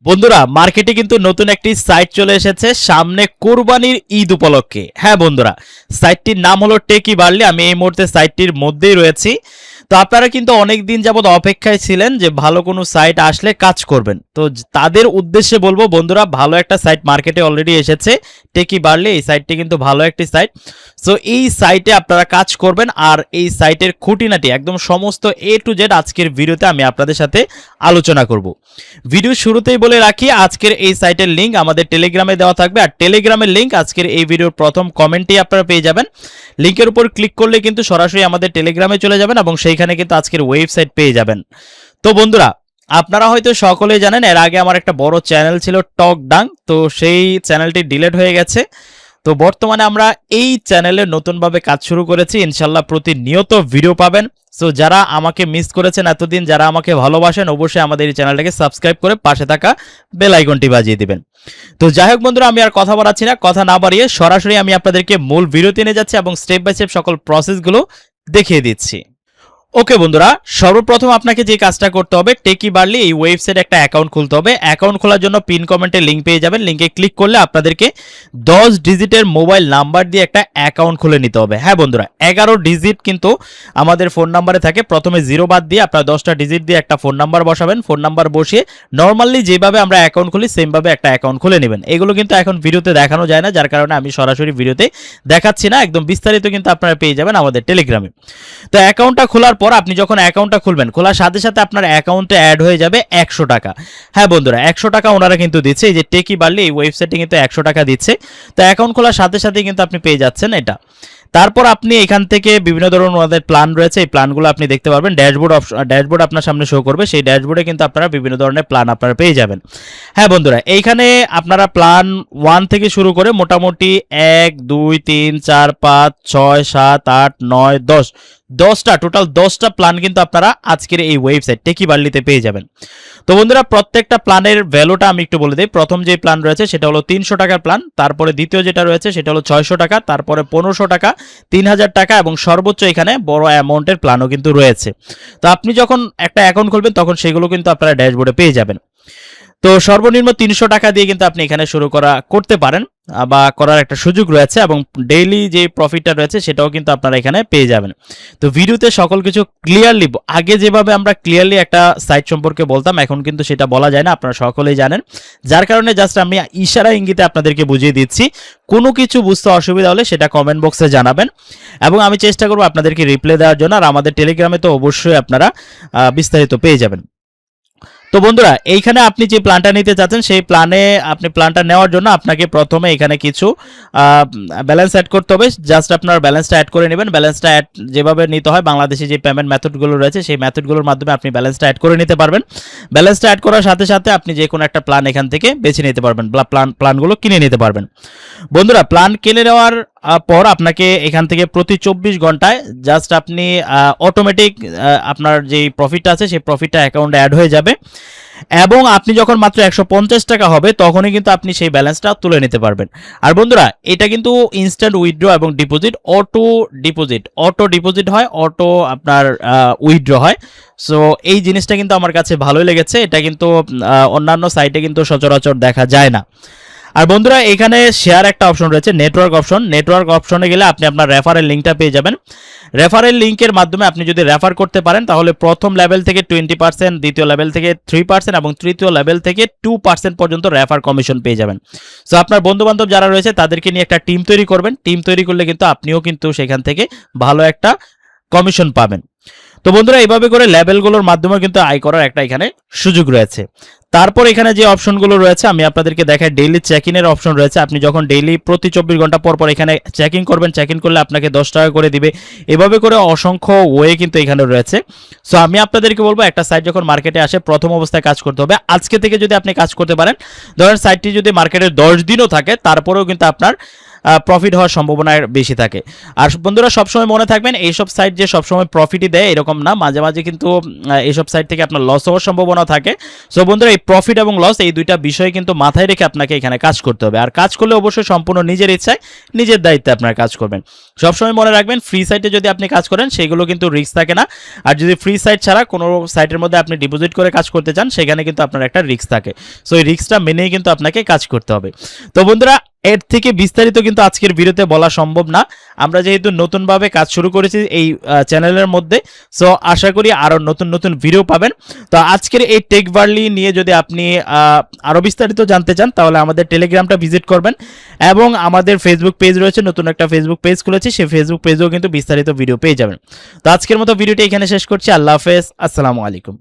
বন্ধুরা মার্কেটে কিন্তু নতুন একটি সাইট চলে এসেছে সামনে কোরবানির ঈদ উপলক্ষে। হ্যাঁ বন্ধুরা, সাইটটির নাম হলো টেকি বার্লি। আমি এই মুহূর্তে সাইটটির মধ্যেই রয়েছি। তো আপনারা কিন্তু অনেক দিন যাবত অপেক্ষায় ছিলেন যে ভালো কোনো সাইট আসলে কাজ করবেন। তো তাদের উদ্দেশ্যে বলবো বন্ধুরা, ভালো একটা সাইট মার্কেটে অলরেডি এসেছে, টেকি বার্লি। এই সাইটটি কিন্তু ভালো একটি সাইট। সো এই সাইটে আপনারা কাজ করবেন, আর এই সাইটের খুঁটিনাটি একদম সমস্ত A to Z আজকের ভিডিওতে আমি আপনাদের সাথে আলোচনা করব। ভিডিও শুরুতেই বলে রাখি, আজকের এই সাইটের লিঙ্ক আমাদের টেলিগ্রামে দেওয়া থাকবে, আর টেলিগ্রামের লিঙ্ক আজকের এই ভিডিওর প্রথম কমেন্টেই আপনারা পেয়ে যাবেন। লিঙ্কের উপর ক্লিক করলে কিন্তু সরাসরি আমাদের টেলিগ্রামে চলে যাবেন এবং সেইখানে কিন্তু আজকের ওয়েবসাইট পেয়ে যাবেন। তো বন্ধুরা, আপনারা হয়তো সকলেই জানেন এর আগে আমার একটা বড় চ্যানেল ছিল টক ডাং, তো সেই চ্যানেলটি ডিলিট হয়ে গেছে। তো বর্তমানে আমরা এই চ্যানেলে নতুনভাবে কাজ শুরু করেছি, ইনশাল্লাহ প্রতিনিয়ত ভিডিও পাবেন। সো যারা আমাকে মিস করেছেন এতদিন, যারা আমাকে ভালোবাসেন, অবশ্যই আমাদের এই চ্যানেলটাকে সাবস্ক্রাইব করে পাশে থাকা বেল আইকনটি বাজিয়ে দিবেন। তো যাই হোক বন্ধুরা, আমি আর কথা বাড়াচ্ছি না, কথা না বাড়িয়ে সরাসরি আমি আপনাদেরকে মূল ভিডিওতে নিয়ে যাচ্ছি এবং স্টেপ বাই স্টেপ সকল প্রসেসগুলো দেখিয়ে দিচ্ছি। ওকে বন্ধুরা, সর্বপ্রথম আপনাকে যে কাজটা করতে হবে, টেকি বার্লি এই ওয়েবসাইটে একটা অ্যাকাউন্ট খুলতে হবে। অ্যাকাউন্ট খোলার জন্য পিন কমেন্টে লিঙ্ক পেয়ে যাবেন। লিঙ্কে ক্লিক করলে আপনাদেরকে 10 ডিজিটের মোবাইল নাম্বার দিয়ে একটা অ্যাকাউন্ট খুলে নিতে হবে। হ্যাঁ বন্ধুরা, 11 ডিজিট কিন্তু আমাদের ফোন নাম্বারে থাকে। প্রথমে 0 বাদ দিয়ে আপনারা 10টা ডিজিট দিয়ে একটা ফোন নাম্বার বসাবেন। ফোন নাম্বার বসিয়ে নর্মালি যেভাবে আমরা অ্যাকাউন্ট খুলি সেমভাবে একটা অ্যাকাউন্ট খুলে নেবেন। এগুলো কিন্তু এখন ভিডিওতে দেখানো যায় না, যার কারণে আমি সরাসরি ভিডিওতে দেখাচ্ছি না, একদম বিস্তারিত কিন্তু আপনারা পেয়ে যাবেন আমাদের টেলিগ্রামে। তো অ্যাকাউন্টটা খোলার পর আপনি যখন অ্যাকাউন্টটা খুলবেন, খোলার সাথে সাথে আপনার অ্যাকাউন্টে অ্যাড হয়ে যাবে 100 টাকা। হ্যাঁ বন্ধুরা, 100 টাকা ওনারা কিন্তু দিচ্ছে। এই যে টেকি বার্লি এই ওয়েবসাইটে কিন্তু 100 টাকা দিচ্ছে। তো অ্যাকাউন্ট খোলার সাথে সাথে কিন্তু আপনি পেয়ে যাচ্ছেন এটা। তারপর আপনি এখান থেকে বিভিন্ন ধরনের ওনাদের প্ল্যান রয়েছে, এই প্ল্যানগুলো আপনি দেখতে পারবেন। ড্যাশবোর্ড আপনার সামনে শো করবে, সেই ড্যাশবোর্ডে কিন্তু আপনারা বিভিন্ন ধরনের প্ল্যান আপনারা পেয়ে যাবেন। হ্যাঁ বন্ধুরা, এইখানে আপনারা প্ল্যান 1 থেকে শুরু করে মোটামুটি 1 2 3 4 5 6 7 8 9 10টা টোটাল 10টা প্ল্যান কিন্তু আপনারা আজকের এই ওয়েবসাইট টেকি বার্লিতে পেয়ে যাবেন। তো বন্ধুরা, প্রত্যেকটা প্ল্যানের ভ্যালুটা আমি একটু বলে দিই। প্রথম যে প্ল্যান রয়েছে সেটা হলো 300 টাকার প্ল্যান, তারপরে দ্বিতীয় যেটা রয়েছে সেটা হলো 600 টাকা, তারপরে 1500 টাকা, 3000 টাকা এবং সর্বোচ্চ এখানে বড় অ্যামাউন্টের প্ল্যানও কিন্তু রয়েছে। তো আপনি যখন একটা অ্যাকাউন্ট খুলবেন তখন সেগুলো কিন্তু আপনারা ড্যাশবোর্ডে পেয়ে যাবেন। তো সর্বনিম্ন 300 টাকা দিয়ে কিন্তু আপনি এখানে শুরু করতে পারেন বা করার একটা সুযোগ রয়েছে, এবং ডেইলি যে প্রফিটটা রয়েছে সেটাও কিন্তু আপনারা এখানে পেয়ে যাবেন। তো ভিডিওতে সকল কিছু ক্লিয়ারলি, আগে যেভাবে আমরা ক্লিয়ারলি একটা সাইট সম্পর্কে বলতাম, এখন কিন্তু সেটা বলা যায় না, আপনারা সকলেই জানেন। যার কারণে জাস্ট আমি ইশারা ইঙ্গিতে আপনাদেরকে বুঝিয়ে দিচ্ছি। কোনো কিছু বুঝতে অসুবিধা হলে সেটা কমেন্ট বক্সে জানাবেন এবং আমি চেষ্টা করবো আপনাদেরকে রিপ্লাই দেওয়ার জন্য। আর আমাদের টেলিগ্রামে তো অবশ্যই আপনারা বিস্তারিত পেয়ে যাবেন। তো বন্ধুরা, এইখানে আপনি যে প্ল্যানটা নিতে চাচ্ছেন সেই প্ল্যানে আপনি প্ল্যানটা নেওয়ার জন্য আপনাকে প্রথমে এখানে কিছু ব্যালেন্স অ্যাড করতে হবে। জাস্ট আপনার ব্যালেন্সটা অ্যাড করে নেবেন। ব্যালেন্সটা অ্যাড যেভাবে নিতে হয়, বাংলাদেশে যে পেমেন্ট মেথডগুলো রয়েছে সেই মেথডগুলোর মাধ্যমে আপনি ব্যালেন্সটা অ্যাড করে নিতে পারবেন। ব্যালেন্সটা অ্যাড করার সাথে সাথে আপনি যে কোনো একটা প্ল্যান এখান থেকে বেছে নিতে পারবেন, প্ল্যানগুলো কিনে নিতে পারবেন। বন্ধুরা, প্ল্যান কিনে নেওয়ার পর আপনাকে এখান থেকে প্রতি 24 ঘন্টায় জাস্ট আপনি অটোমেটিক আপনার যেই প্রফিটটা আছে সেই প্রফিটটা অ্যাকাউন্টে অ্যাড হয়ে যাবে, এবং আপনি যখন মাত্র 150 টাকা হবে তখনই কিন্তু আপনি সেই ব্যালেন্সটা তুলে নিতে পারবেন। আর বন্ধুরা, এটা কিন্তু ইনস্ট্যান্ট উইথড্র এবং ডিপোজিট, অটো ডিপোজিট হয়, অটো আপনার উইথড্র হয়। সো এই জিনিসটা কিন্তু আমার কাছে ভালোই লেগেছে। এটা কিন্তু অন্যান্য সাইটে কিন্তু সচরাচর দেখা যায় না। আর বন্ধুরা, এখানে শেয়ার একটা অপশন রয়েছে, নেটওয়ার্ক অপশনে গেলে আপনি আপনার রেফারেল লিঙ্কটা পেয়ে যাবেন। রেফারেল লিঙ্কের মাধ্যমে আপনি যদি রেফার করতে পারেন তাহলে প্রথম লেভেল থেকে 20%, দ্বিতীয় লেভেল থেকে 3% এবং তৃতীয় লেভেল থেকে 2% পর্যন্ত রেফার কমিশন পেয়ে যাবেন। সো আপনার বন্ধুবান্ধব যারা রয়েছে তাদেরকে নিয়ে একটা টিম তৈরি করবেন। টিম তৈরি করলে কিন্তু আপনিও কিন্তু সেখান থেকে ভালো একটা কমিশন পাবেন। তো বন্ধুরা, এইভাবে করে লেভেলগুলোর মাধ্যমে কিন্তু আয় করার একটা এখানে সুযোগ রয়েছে। তারপর এখানে যে অপশনগুলো রয়েছে আমি আপনাদেরকে দেখাই। ডেইলি চেক ইনের অপশন রয়েছে। আপনি যখন ডেইলি প্রতি 24 ঘন্টা পর পর এখানে চেক ইন করবেন, চেক ইন করলে আপনাকে 10 টাকা করে দিবে। এভাবে করে অসংখ্য ওয়ে কিন্তু এখানে রয়েছে। সো আমি আপনাদেরকে বলবো, একটা সাইট যখন মার্কেটে আসে প্রথম অবস্থায় কাজ করতে হবে। আজকে থেকে যদি আপনি কাজ করতে পারেন, ধরেন সাইটটি যদি মার্কেটে 10 দিনও থাকে তারপরেও কিন্তু আপনার প্রফিট হওয়ার সম্ভাবনা বেশি থাকে। আর বন্ধুরা সবসময় মনে থাকবেন এইসব সাইট যে সবসময় প্রফিটই দেয় এরকম না, মাঝে মাঝে কিন্তু এইসব সাইট থেকে আপনার লস হওয়ার সম্ভাবনা থাকে। সো বন্ধুরা এই প্রফিট এবং লস এই দুইটা বিষয় কিন্তু মাথায় রেখে আপনাকে এখানে কাজ করতে হবে। আর কাজ করলে অবশ্যই সম্পূর্ণ নিজের ইচ্ছায় নিজের দায়িত্বে আপনার কাজ করবেন। সবসময় মনে রাখবেন ফ্রি সাইটে যদি আপনি কাজ করেন সেগুলো কিন্তু রিস্ক থাকে না, আর যদি ফ্রি সাইট ছাড়া কোনো সাইটের মধ্যে আপনি ডিপোজিট করে কাজ করতে চান সেখানে কিন্তু আপনার একটা রিস্ক থাকে। সো এই রিস্কটা মেনেই কিন্তু আপনাকে কাজ করতে হবে। তো বন্ধুরা এর থেকে বিস্তারিত কিন্তু আজকের ভিডিওতে বলা সম্ভব না, আমরা যেহেতু নতুনভাবে কাজ শুরু করেছি এই চ্যানেলের মধ্যে, সো আশা করি আরও নতুন নতুন ভিডিও পাবেন। তো আজকের এই টেকবার্লি নিয়ে যদি আপনি আরও বিস্তারিত জানতে চান তাহলে আমাদের টেলিগ্রামটা ভিজিট করবেন, এবং আমাদের ফেসবুক পেজ রয়েছে, নতুন একটা ফেসবুক পেজ খুলেছি, সেই ফেসবুক পেজেও কিন্তু বিস্তারিত ভিডিও পেয়ে যাবেন। তো আজকের মতো ভিডিওটি এখানে শেষ করছি। আল্লাহ হাফেজ, আসসালামু আলাইকুম।